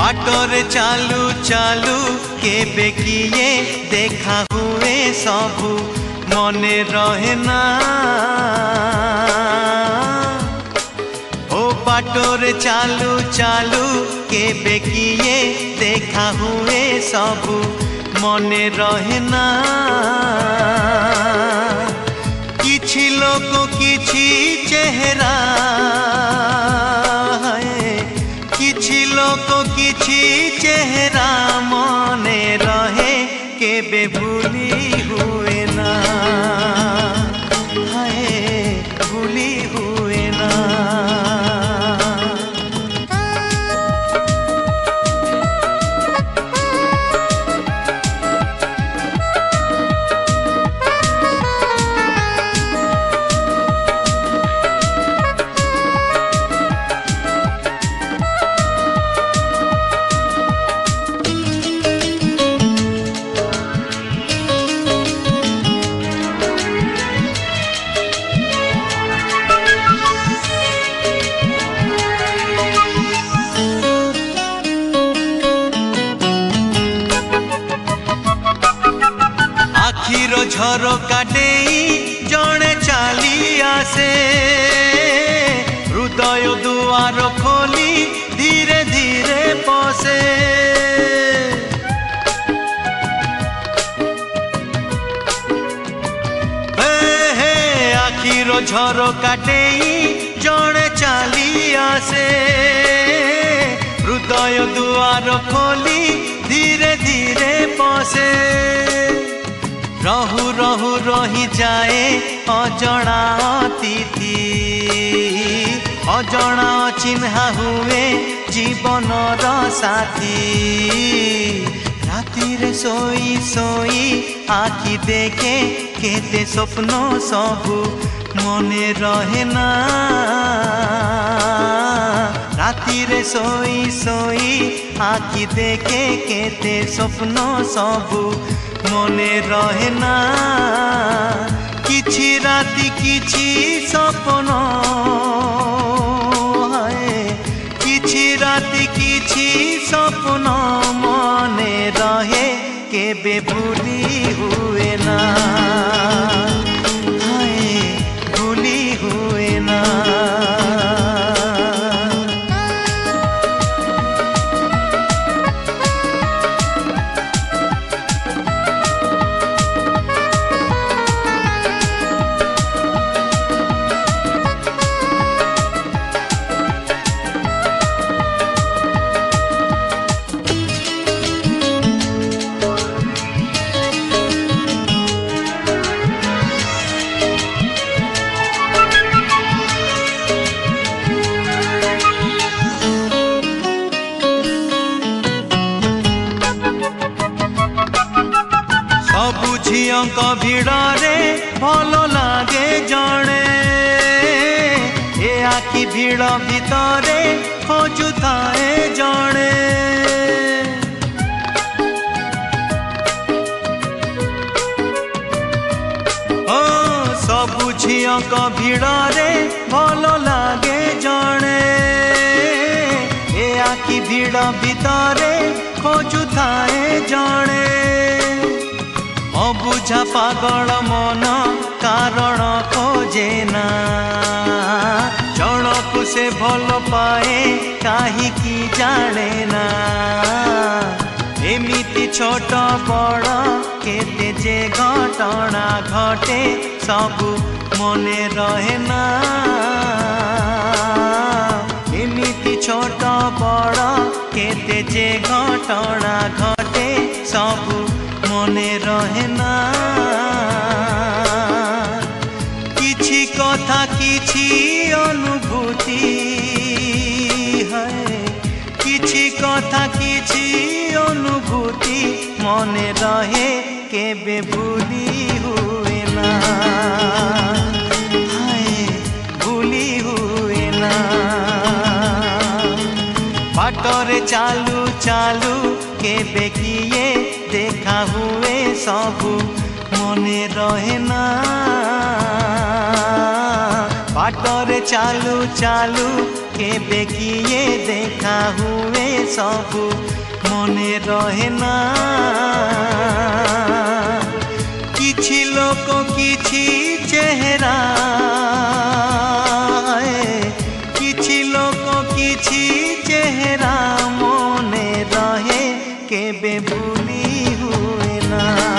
बाटरे चालू चालू केबे किए देखा हुए सबू मने रहे ना। ओ बाटरे चालू चालू केबे किए देखा हुए सबू मने रहे ना। किछि लोक किछि चेहरा किछि लोक किछि चेहरा मने रहे केबे भूली हुए ना। हाय भूली हुए ना। झरोका डेई जड़े चली आसे हृदय दुआर खोली धीरे धीरे पसे। हे आखिर झरोका डेई जड़े चली आसे हृदय दुआर खोली धीरे धीरे पसे। रहु रहु रही जाए अजणा अतिथि अजणा चिन्हा हुए जीवनर साथी। राति रे सोई सोई आखि देखे केते स्वप्न सबू मने रहे ना। राति रे सोई सोई आखि देखे केते स्वप्न सबू मने रहे ना। किछि राति किछि सपन किछि राति किछि सपन मने रहे केबे भूली हुए ना। भूली हुए ना। झियंक भिड़े भल लागे जड़े ए आखि भिड़ भितरे खोजुए जड़े। ओ सबु झियंक भिड़े भल लागे जड़े ए आखि भिड़ भितरे खोजुए जड़े। अबुझा पागल मन कारण खोजे ना जणकु से भल पाए काहे की जाने ना। एमिति छोट बड़ केते जे घटना घटे सबु मने रहे ना। एमिति छोट बड़ केते जे घटना घटे सबु मने रहे ना। किछि कथा किछि अनुभूति है किछि कथा किछि अनुभूति मने रहे केबे भूली हुए ना। भूली हुए ना। बाटरे चालू चालू केबे किए देखा हुए सबू मने रहे ना। बाटरे चालू चालू केबे किए देखा हुए सबु मने रहे ना किछि लोक किछि चेहरा किछि लोक किछि चेहरा मने रहे केबे भूल